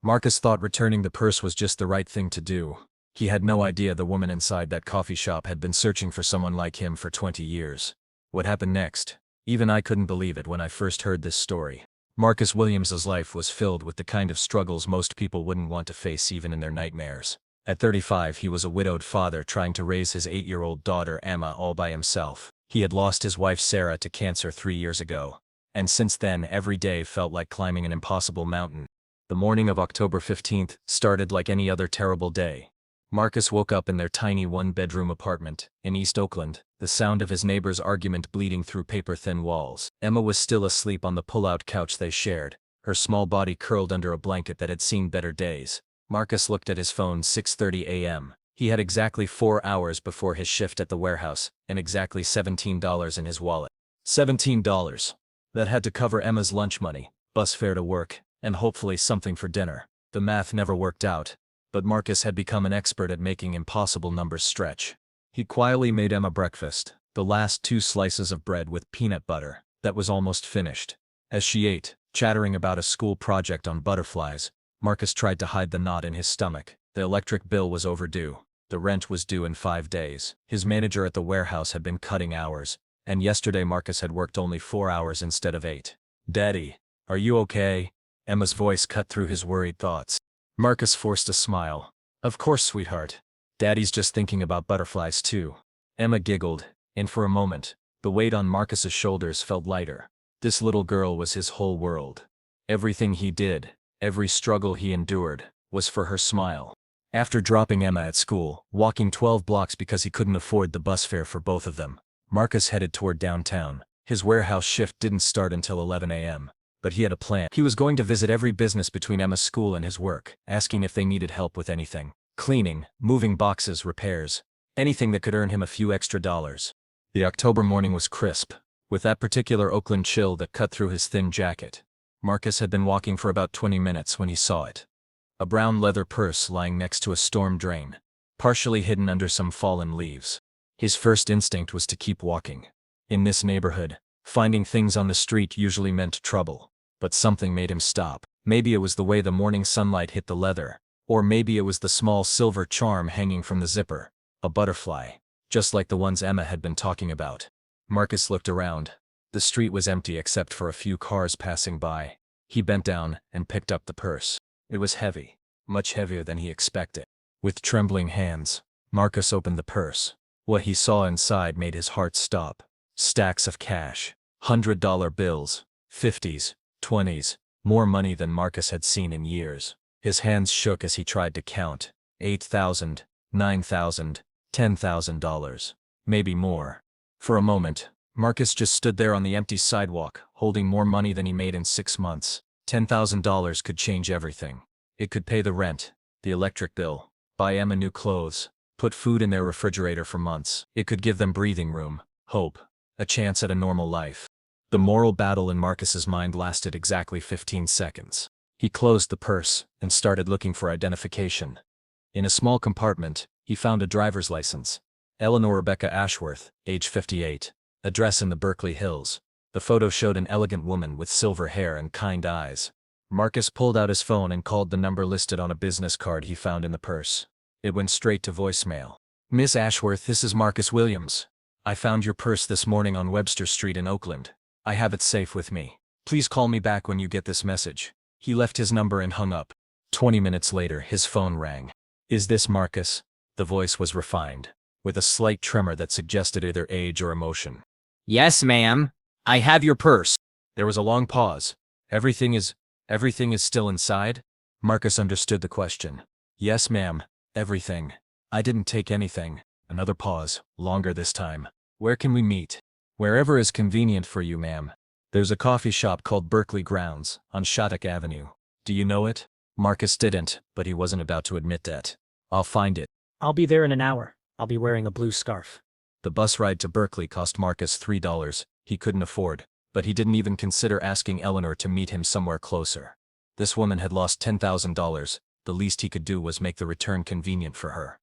Marcus thought returning the purse was just the right thing to do. He had no idea the woman inside that coffee shop had been searching for someone like him for 20 years. What happened next? Even I couldn't believe it when I first heard this story. Marcus Williams's life was filled with the kind of struggles most people wouldn't want to face even in their nightmares. At 35, he was a widowed father trying to raise his 8-year-old daughter Emma all by himself. He had lost his wife Sarah to cancer 3 years ago. And since then, every day felt like climbing an impossible mountain. The morning of October 15th started like any other terrible day. Marcus woke up in their tiny one-bedroom apartment in East Oakland, the sound of his neighbor's argument bleeding through paper-thin walls. Emma was still asleep on the pull-out couch they shared, her small body curled under a blanket that had seen better days. Marcus looked at his phone. 6:30 a.m. He had exactly 4 hours before his shift at the warehouse, and exactly $17 in his wallet. $17. That had to cover Emma's lunch money, bus fare to work, and hopefully something for dinner. The math never worked out, but Marcus had become an expert at making impossible numbers stretch. He quietly made Emma breakfast, the last 2 slices of bread with peanut butter, that was almost finished. As she ate, chattering about a school project on butterflies, Marcus tried to hide the knot in his stomach. The electric bill was overdue. The rent was due in 5 days. His manager at the warehouse had been cutting hours, and yesterday Marcus had worked only 4 hours instead of 8. "Daddy, are you okay?" Emma's voice cut through his worried thoughts. Marcus forced a smile. "Of course, sweetheart. Daddy's just thinking about butterflies too." Emma giggled, and for a moment, the weight on Marcus's shoulders felt lighter. This little girl was his whole world. Everything he did, every struggle he endured, was for her smile. After dropping Emma at school, walking 12 blocks because he couldn't afford the bus fare for both of them, Marcus headed toward downtown. His warehouse shift didn't start until 11 a.m. But he had a plan. He was going to visit every business between Emma's school and his work, asking if they needed help with anything. Cleaning, moving boxes, repairs. Anything that could earn him a few extra dollars. The October morning was crisp, with that particular Oakland chill that cut through his thin jacket. Marcus had been walking for about 20 minutes when he saw it. A brown leather purse lying next to a storm drain, partially hidden under some fallen leaves. His first instinct was to keep walking. In this neighborhood, finding things on the street usually meant trouble. But something made him stop. Maybe it was the way the morning sunlight hit the leather, or maybe it was the small silver charm hanging from the zipper. A butterfly, just like the ones Emma had been talking about. Marcus looked around. The street was empty except for a few cars passing by. He bent down and picked up the purse. It was heavy, much heavier than he expected. With trembling hands, Marcus opened the purse. What he saw inside made his heart stop. Stacks of cash, $100 bills, 50s, 20s, more money than Marcus had seen in years. His hands shook as he tried to count. $8,000, $9,000, $10,000, maybe more. For a moment, Marcus just stood there on the empty sidewalk, holding more money than he made in 6 months. $10,000 could change everything. It could pay the rent, the electric bill, buy Emma new clothes, put food in their refrigerator for months. It could give them breathing room, hope, a chance at a normal life. The moral battle in Marcus's mind lasted exactly 15 seconds. He closed the purse and started looking for identification. In a small compartment, he found a driver's license. Eleanor Rebecca Ashworth, age 58, address in the Berkeley Hills. The photo showed an elegant woman with silver hair and kind eyes. Marcus pulled out his phone and called the number listed on a business card he found in the purse. It went straight to voicemail. "Miss Ashworth, this is Marcus Williams. I found your purse this morning on Webster Street in Oakland. I have it safe with me. Please call me back when you get this message." He left his number and hung up. 20 minutes later, his phone rang. "Is this Marcus?" The voice was refined, with a slight tremor that suggested either age or emotion. "Yes, ma'am. I have your purse." There was a long pause. Everything is still inside?" Marcus understood the question. "Yes, ma'am. Everything. I didn't take anything." Another pause, longer this time. "Where can we meet?" "Wherever is convenient for you, ma'am. There's a coffee shop called Berkeley Grounds, on Shattuck Avenue. Do you know it?" Marcus didn't, but he wasn't about to admit that. "I'll find it." I'll be there in an hour. I'll be wearing a blue scarf. The bus ride to Berkeley cost Marcus $3 he couldn't afford, but he didn't even consider asking Eleanor to meet him somewhere closer. This woman had lost $10,000, the least he could do was make the return convenient for her.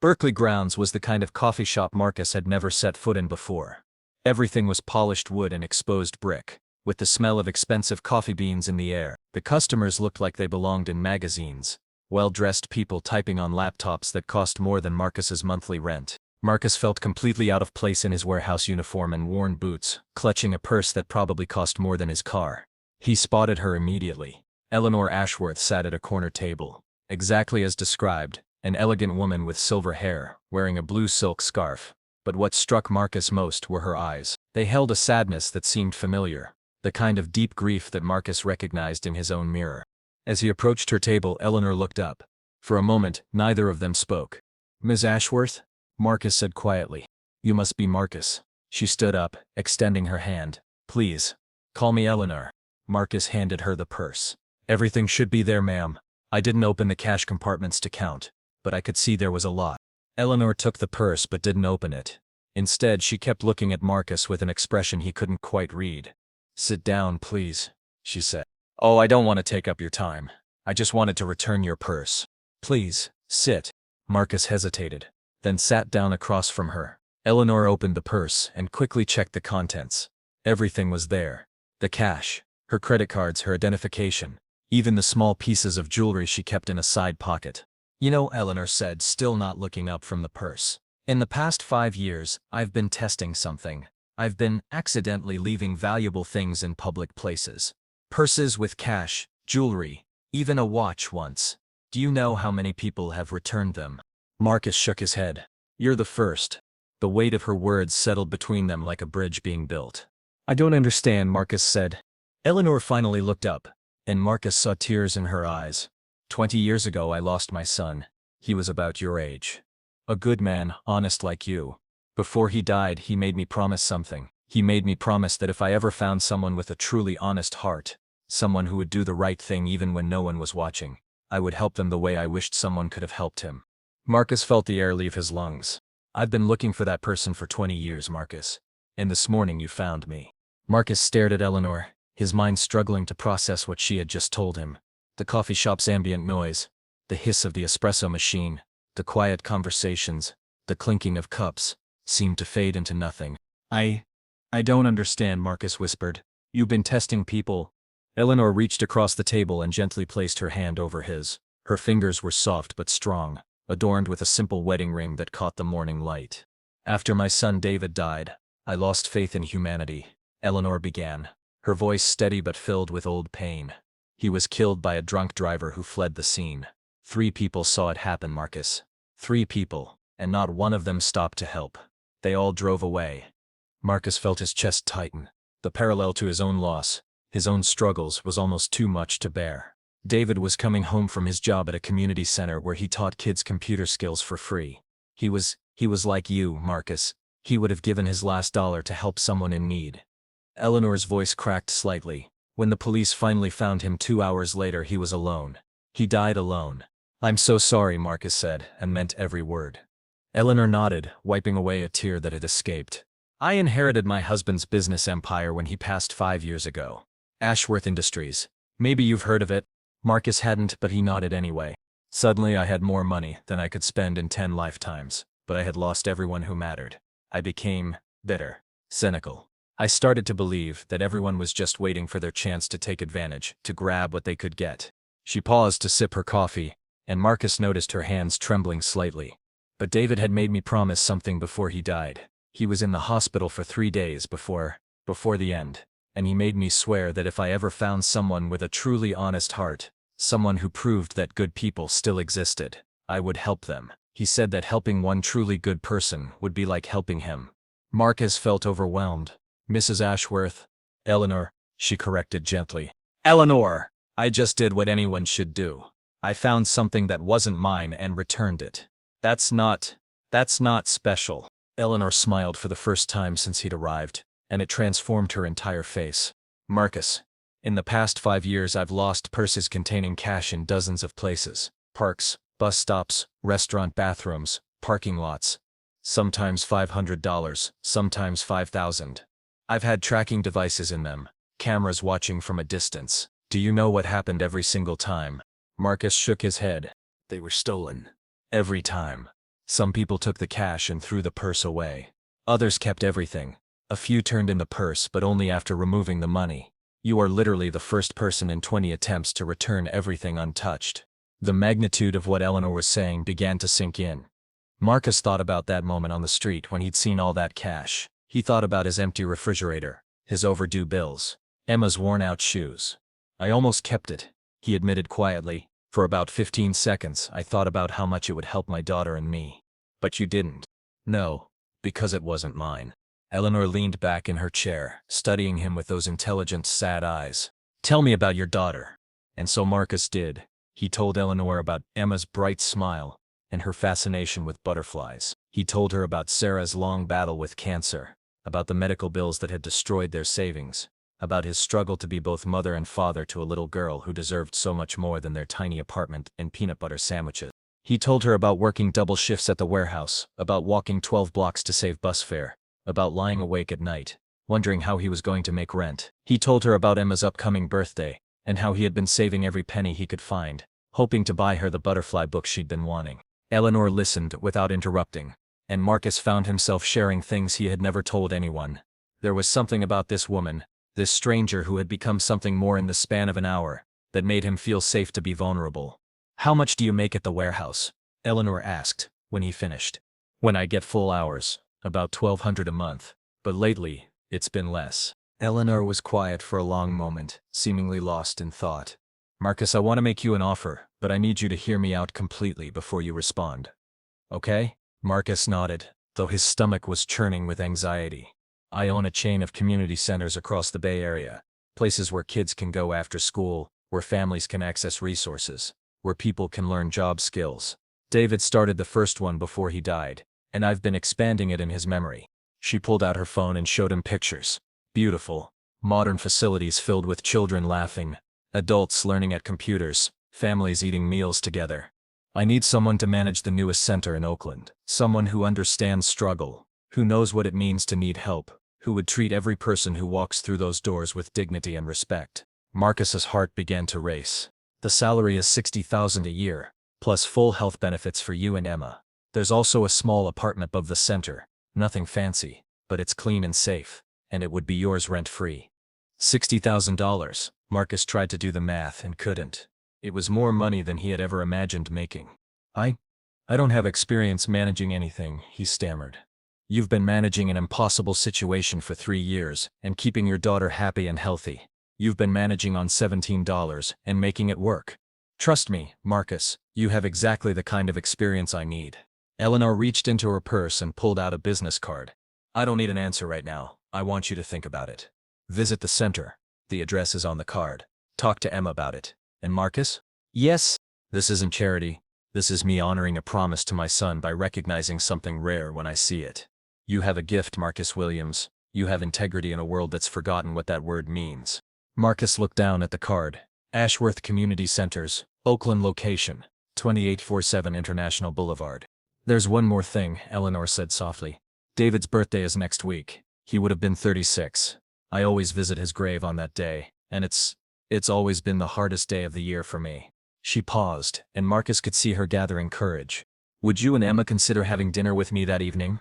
Berkeley Grounds was the kind of coffee shop Marcus had never set foot in before. Everything was polished wood and exposed brick. with the smell of expensive coffee beans in the air. The customers looked like they belonged in magazines. Well-dressed people typing on laptops that cost more than Marcus's monthly rent. Marcus felt completely out of place in his warehouse uniform and worn boots, clutching a purse that probably cost more than his car. He spotted her immediately. Eleanor Ashworth sat at a corner table. Exactly as described, an elegant woman with silver hair, wearing a blue silk scarf. But what struck Marcus most were her eyes. They held a sadness that seemed familiar, the kind of deep grief that Marcus recognized in his own mirror. As he approached her table, Eleanor looked up. For a moment, neither of them spoke. "Ms. Ashworth?" Marcus said quietly. "You must be Marcus." She stood up, extending her hand. "Please, call me Eleanor." Marcus handed her the purse. "Everything should be there, ma'am. I didn't open the cash compartments to count, but I could see there was a lot." Eleanor took the purse but didn't open it. Instead, she kept looking at Marcus with an expression he couldn't quite read. "Sit down, please," she said. "Oh, I don't want to take up your time. I just wanted to return your purse." "Please, sit." Marcus hesitated, then sat down across from her. Eleanor opened the purse and quickly checked the contents. Everything was there. The cash, her credit cards, her identification, even the small pieces of jewelry she kept in a side pocket. "You know," Eleanor said, still not looking up from the purse, "in the past 5 years, I've been testing something. I've been accidentally leaving valuable things in public places. Purses with cash, jewelry, even a watch once. Do you know how many people have returned them?" Marcus shook his head. "You're the first." The weight of her words settled between them like a bridge being built. "I don't understand," Marcus said. Eleanor finally looked up, and Marcus saw tears in her eyes. 20 years ago I lost my son. He was about your age. A good man, honest like you. Before he died, he made me promise something. He made me promise that if I ever found someone with a truly honest heart, someone who would do the right thing even when no one was watching, I would help them the way I wished someone could have helped him. Marcus felt the air leave his lungs. "I've been looking for that person for 20 years, Marcus. And this morning you found me." Marcus stared at Eleanor, his mind struggling to process what she had just told him. The coffee shop's ambient noise, the hiss of the espresso machine, the quiet conversations, the clinking of cups, seemed to fade into nothing. I don't understand," Marcus whispered. "You've been testing people." Eleanor reached across the table and gently placed her hand over his. Her fingers were soft but strong, adorned with a simple wedding ring that caught the morning light. "After my son David died, I lost faith in humanity," Eleanor began, her voice steady but filled with old pain. "He was killed by a drunk driver who fled the scene. 3 people saw it happen, Marcus. 3 people, and not one of them stopped to help. They all drove away." Marcus felt his chest tighten. The parallel to his own loss, his own struggles, was almost too much to bear. David was coming home from his job at a community center where he taught kids computer skills for free. He was like you, Marcus. He would have given his last dollar to help someone in need. Eleanor's voice cracked slightly. When the police finally found him 2 hours later, he was alone. He died alone. "I'm so sorry," Marcus said, and meant every word. Eleanor nodded, wiping away a tear that had escaped. "I inherited my husband's business empire when he passed 5 years ago. Ashworth Industries. Maybe you've heard of it." Marcus hadn't, but he nodded anyway. "Suddenly I had more money than I could spend in 10 lifetimes, but I had lost everyone who mattered. I became bitter, cynical. I started to believe that everyone was just waiting for their chance to take advantage, to grab what they could get." She paused to sip her coffee, and Marcus noticed her hands trembling slightly. "But David had made me promise something before he died. He was in the hospital for 3 days before the end, and he made me swear that if I ever found someone with a truly honest heart, someone who proved that good people still existed, I would help them. He said that helping one truly good person would be like helping him." Marcus felt overwhelmed. "Mrs. Ashworth." "Eleanor," she corrected gently. "Eleanor! I just did what anyone should do. I found something that wasn't mine and returned it. That's not special." Eleanor smiled for the first time since he'd arrived, and it transformed her entire face. "Marcus, in the past 5 years I've lost purses containing cash in dozens of places. Parks, bus stops, restaurant bathrooms, parking lots. Sometimes $500, sometimes $5,000. I've had tracking devices in them, cameras watching from a distance. Do you know what happened every single time?" Marcus shook his head. "They were stolen. Every time. Some people took the cash and threw the purse away. Others kept everything. A few turned in the purse, but only after removing the money. You are literally the first person in 20 attempts to return everything untouched. The magnitude of what Eleanor was saying began to sink in. Marcus thought about that moment on the street when he'd seen all that cash. He thought about his empty refrigerator, his overdue bills, Emma's worn-out shoes. I almost kept it, he admitted quietly. For about 15 seconds, I thought about how much it would help my daughter and me. But you didn't. No, because it wasn't mine. Eleanor leaned back in her chair, studying him with those intelligent, sad eyes. Tell me about your daughter. And so Marcus did. He told Eleanor about Emma's bright smile and her fascination with butterflies. He told her about Sarah's long battle with cancer, about the medical bills that had destroyed their savings, about his struggle to be both mother and father to a little girl who deserved so much more than their tiny apartment and peanut butter sandwiches. He told her about working double shifts at the warehouse, about walking 12 blocks to save bus fare, about lying awake at night, wondering how he was going to make rent. He told her about Emma's upcoming birthday, and how he had been saving every penny he could find, hoping to buy her the butterfly book she'd been wanting. Eleanor listened without interrupting, and Marcus found himself sharing things he had never told anyone. There was something about this woman, this stranger who had become something more in the span of an hour, that made him feel safe to be vulnerable. How much do you make at the warehouse? Eleanor asked, when he finished. When I get full hours, about $1,200 a month, but lately, it's been less. Eleanor was quiet for a long moment, seemingly lost in thought. Marcus, I want to make you an offer, but I need you to hear me out completely before you respond. Okay? Marcus nodded, though his stomach was churning with anxiety. I own a chain of community centers across the Bay Area, places where kids can go after school, where families can access resources, where people can learn job skills. David started the first one before he died, and I've been expanding it in his memory. She pulled out her phone and showed him pictures. Beautiful, modern facilities filled with children laughing, adults learning at computers, families eating meals together. I need someone to manage the newest center in Oakland, someone who understands struggle, who knows what it means to need help, who would treat every person who walks through those doors with dignity and respect. Marcus's heart began to race. The salary is $60,000 a year, plus full health benefits for you and Emma. There's also a small apartment above the center, nothing fancy, but it's clean and safe, and it would be yours rent-free. $60,000. Marcus tried to do the math and couldn't. It was more money than he had ever imagined making. I don't have experience managing anything, he stammered. You've been managing an impossible situation for 3 years and keeping your daughter happy and healthy. You've been managing on $17 and making it work. Trust me, Marcus, you have exactly the kind of experience I need. Eleanor reached into her purse and pulled out a business card. I don't need an answer right now. I want you to think about it. Visit the center. The address is on the card. Talk to Emma about it. And Marcus? Yes? This isn't charity. This is me honoring a promise to my son by recognizing something rare when I see it. You have a gift, Marcus Williams. You have integrity in a world that's forgotten what that word means. Marcus looked down at the card. Ashworth Community Centers, Oakland location, 2847 International Boulevard. There's one more thing, Eleanor said softly. David's birthday is next week. He would have been 36. I always visit his grave on that day, and it's always been the hardest day of the year for me. She paused, and Marcus could see her gathering courage. Would you and Emma consider having dinner with me that evening?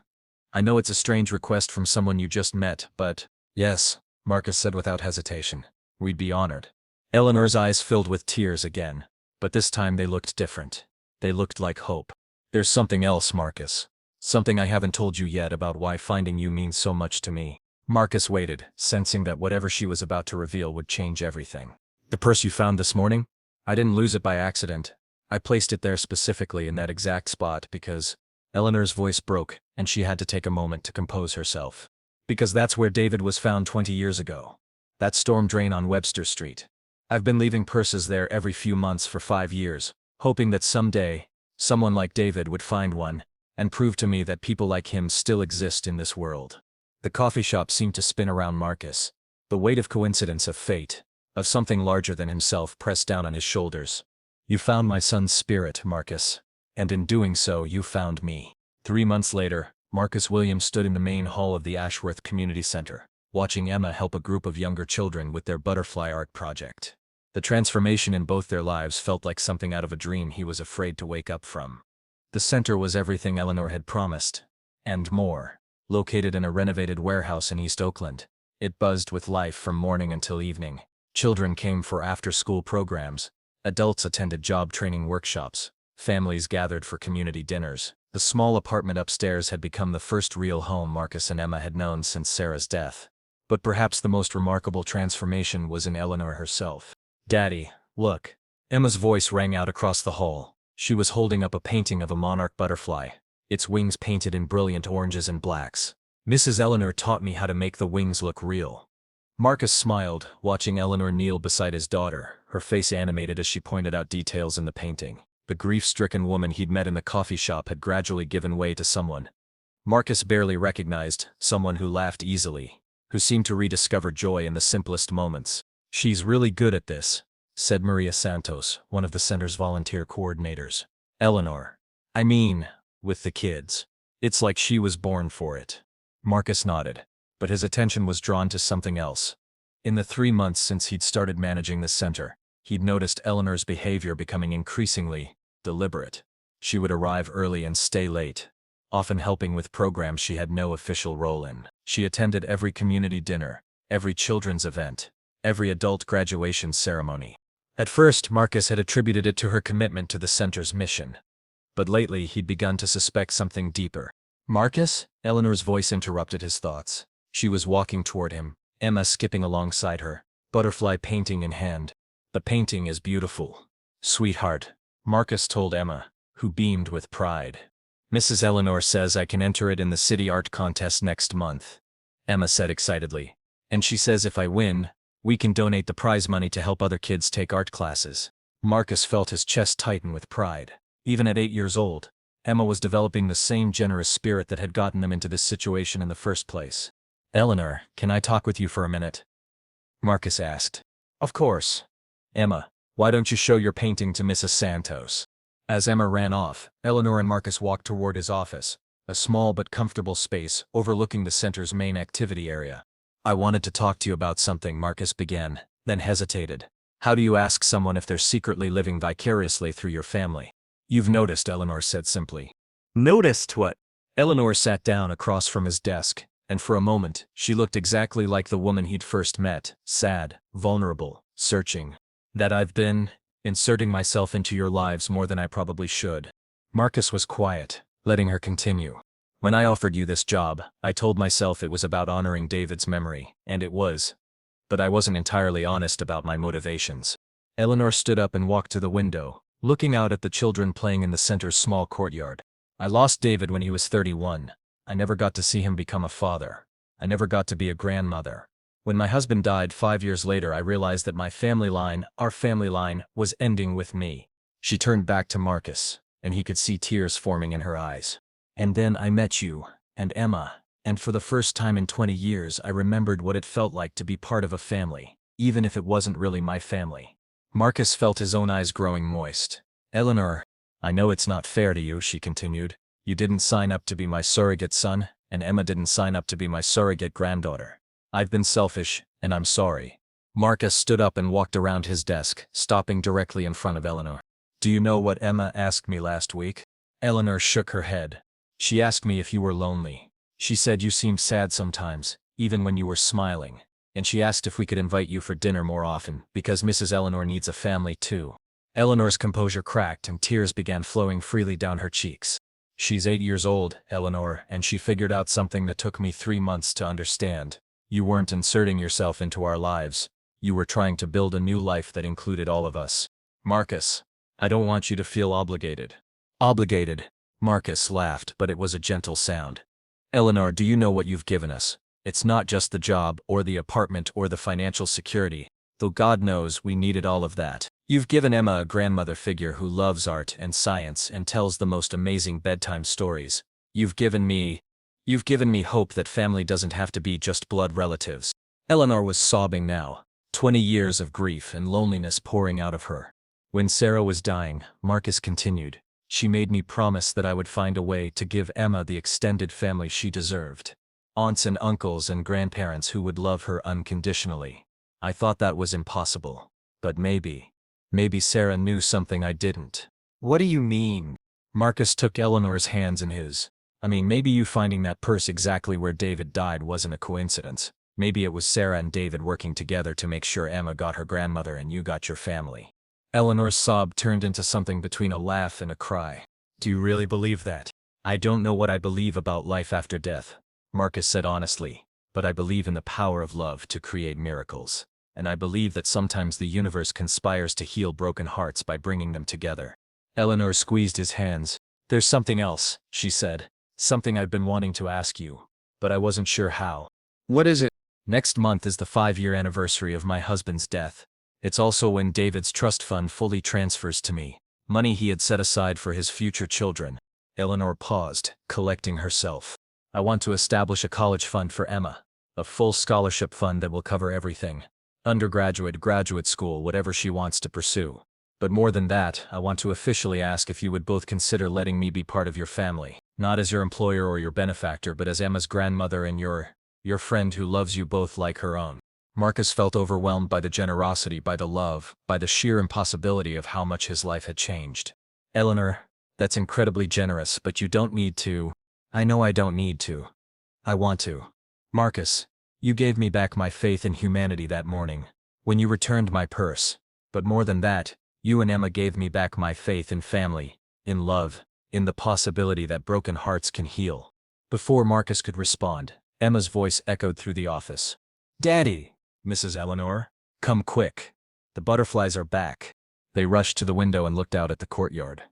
I know it's a strange request from someone you just met, but… Yes, Marcus said without hesitation. We'd be honored. Eleanor's eyes filled with tears again, but this time they looked different. They looked like hope. There's something else, Marcus. Something I haven't told you yet about why finding you means so much to me. Marcus waited, sensing that whatever she was about to reveal would change everything. The purse you found this morning? I didn't lose it by accident. I placed it there specifically in that exact spot because… Eleanor's voice broke, and she had to take a moment to compose herself. Because that's where David was found 20 years ago. That storm drain on Webster Street. I've been leaving purses there every few months for 5 years, hoping that someday, someone like David would find one, and prove to me that people like him still exist in this world. The coffee shop seemed to spin around Marcus. The weight of coincidence, of fate, of something larger than himself pressed down on his shoulders. You found my son's spirit, Marcus. And in doing so, you found me. 3 months later, Marcus Williams stood in the main hall of the Ashworth Community Center, watching Emma help a group of younger children with their butterfly art project. The transformation in both their lives felt like something out of a dream he was afraid to wake up from. The center was everything Eleanor had promised, and more. located in a renovated warehouse in East Oakland. It buzzed with life from morning until evening. Children came for after-school programs. Adults attended job training workshops. Families gathered for community dinners. The small apartment upstairs had become the first real home Marcus and Emma had known since Sarah's death. But perhaps the most remarkable transformation was in Eleanor herself. "Daddy, look." Emma's voice rang out across the hall. She was holding up a painting of a monarch butterfly, its wings painted in brilliant oranges and blacks. "Mrs. Eleanor taught me how to make the wings look real." Marcus smiled, watching Eleanor kneel beside his daughter, her face animated as she pointed out details in the painting. The grief-stricken woman he'd met in the coffee shop had gradually given way to someone Marcus barely recognized, someone who laughed easily, who seemed to rediscover joy in the simplest moments. "She's really good at this," said Maria Santos, one of the center's volunteer coordinators. "Eleanor. I mean, with the kids. It's like she was born for it." Marcus nodded, but his attention was drawn to something else. In the 3 months since he'd started managing the center, he'd noticed Eleanor's behavior becoming increasingly deliberate. She would arrive early and stay late, often helping with programs she had no official role in. She attended every community dinner, every children's event, every adult graduation ceremony. At first, Marcus had attributed it to her commitment to the center's mission. But lately, he'd begun to suspect something deeper. "Marcus?" Eleanor's voice interrupted his thoughts. She was walking toward him, Emma skipping alongside her, butterfly painting in hand. "The painting is beautiful, sweetheart," Marcus told Emma, who beamed with pride. "Mrs. Eleanor says I can enter it in the city art contest next month," Emma said excitedly. "And she says if I win, we can donate the prize money to help other kids take art classes." Marcus felt his chest tighten with pride. Even at 8 years old, Emma was developing the same generous spirit that had gotten them into this situation in the first place. "Eleanor, can I talk with you for a minute?" Marcus asked. "Of course." "Emma, why don't you show your painting to Mrs. Santos?" As Emma ran off, Eleanor and Marcus walked toward his office, a small but comfortable space overlooking the center's main activity area. "I wanted to talk to you about something," Marcus began, then hesitated. "How do you ask someone if they're secretly living vicariously through your family?" "You've noticed," Eleanor said simply. "Noticed what?" Eleanor sat down across from his desk, and for a moment, she looked exactly like the woman he'd first met, sad, vulnerable, searching. "That I've been inserting myself into your lives more than I probably should." Marcus was quiet, letting her continue. "When I offered you this job, I told myself it was about honoring David's memory, and it was. But I wasn't entirely honest about my motivations." Eleanor stood up and walked to the window, looking out at the children playing in the center's small courtyard. "I lost David when he was 31. I never got to see him become a father. I never got to be a grandmother. When my husband died 5 years later, I realized that our family line, was ending with me." She turned back to Marcus, and he could see tears forming in her eyes. "And then I met you, and Emma, and for the first time in 20 years I remembered what it felt like to be part of a family, even if it wasn't really my family." Marcus felt his own eyes growing moist. "Eleanor, I know it's not fair to you," she continued. "You didn't sign up to be my surrogate son, and Emma didn't sign up to be my surrogate granddaughter. I've been selfish, and I'm sorry." Marcus stood up and walked around his desk, stopping directly in front of Eleanor. "Do you know what Emma asked me last week?" Eleanor shook her head. "She asked me if you were lonely. She said you seemed sad sometimes, even when you were smiling. And she asked if we could invite you for dinner more often, because Mrs. Eleanor needs a family too." Eleanor's composure cracked and tears began flowing freely down her cheeks. "She's 8 years old, Eleanor, and she figured out something that took me 3 months to understand. You weren't inserting yourself into our lives. You were trying to build a new life that included all of us. Marcus, I don't want you to feel obligated." "Obligated?" Marcus laughed, but it was a gentle sound. "Eleanor, do you know what you've given us? It's not just the job, or the apartment, or the financial security, though God knows we needed all of that. You've given Emma a grandmother figure who loves art and science and tells the most amazing bedtime stories. You've given me hope that family doesn't have to be just blood relatives." Eleanor was sobbing now, 20 years of grief and loneliness pouring out of her. "When Sarah was dying," Marcus continued, "she made me promise that I would find a way to give Emma the extended family she deserved. Aunts and uncles and grandparents who would love her unconditionally. I thought that was impossible. But maybe Sarah knew something I didn't." "What do you mean?" Marcus took Eleanor's hands in his. I mean, maybe you finding that purse exactly where David died wasn't a coincidence. Maybe it was Sarah and David working together to make sure Emma got her grandmother and you got your family. Eleanor's sob turned into something between a laugh and a cry. Do you really believe that? I don't know what I believe about life after death, Marcus said honestly, but I believe in the power of love to create miracles. And I believe that sometimes the universe conspires to heal broken hearts by bringing them together. Eleanor squeezed his hands. There's something else, she said. Something I've been wanting to ask you, but I wasn't sure how. What is it? Next month is the 5-year anniversary of my husband's death. It's also when David's trust fund fully transfers to me, money he had set aside for his future children. Eleanor paused, collecting herself. I want to establish a college fund for Emma, a full scholarship fund that will cover everything. Undergraduate, graduate school, whatever she wants to pursue. But more than that, I want to officially ask if you would both consider letting me be part of your family, not as your employer or your benefactor, but as Emma's grandmother and your friend who loves you both like her own. Marcus felt overwhelmed by the generosity, by the love, by the sheer impossibility of how much his life had changed. Eleanor, that's incredibly generous, but you don't need to. I know I don't need to. I want to. Marcus, you gave me back my faith in humanity that morning, when you returned my purse. But more than that, you and Emma gave me back my faith in family, in love, in the possibility that broken hearts can heal. Before Marcus could respond, Emma's voice echoed through the office. Daddy! Mrs. Eleanor, come quick. The butterflies are back. They rushed to the window and looked out at the courtyard.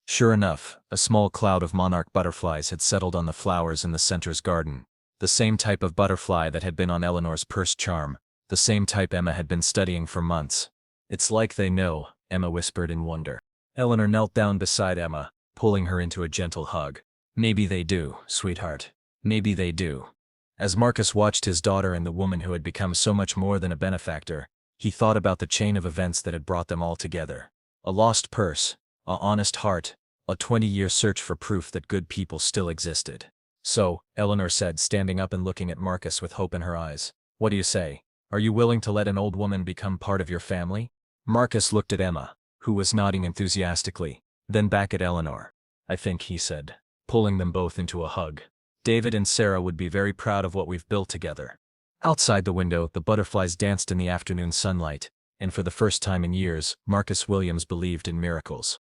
Sure enough, a small cloud of monarch butterflies had settled on the flowers in the center's garden. The same type of butterfly that had been on Eleanor's purse charm, the same type Emma had been studying for months. It's like they know, Emma whispered in wonder. Eleanor knelt down beside Emma, pulling her into a gentle hug. Maybe they do, sweetheart. Maybe they do. As Marcus watched his daughter and the woman who had become so much more than a benefactor, he thought about the chain of events that had brought them all together. A lost purse, an honest heart, a 20-year search for proof that good people still existed. So, Eleanor said, standing up and looking at Marcus with hope in her eyes, what do you say? Are you willing to let an old woman become part of your family? Marcus looked at Emma, who was nodding enthusiastically, then back at Eleanor. I think, he said, pulling them both into a hug. David and Sarah would be very proud of what we've built together. Outside the window, the butterflies danced in the afternoon sunlight, and for the first time in years, Marcus Williams believed in miracles.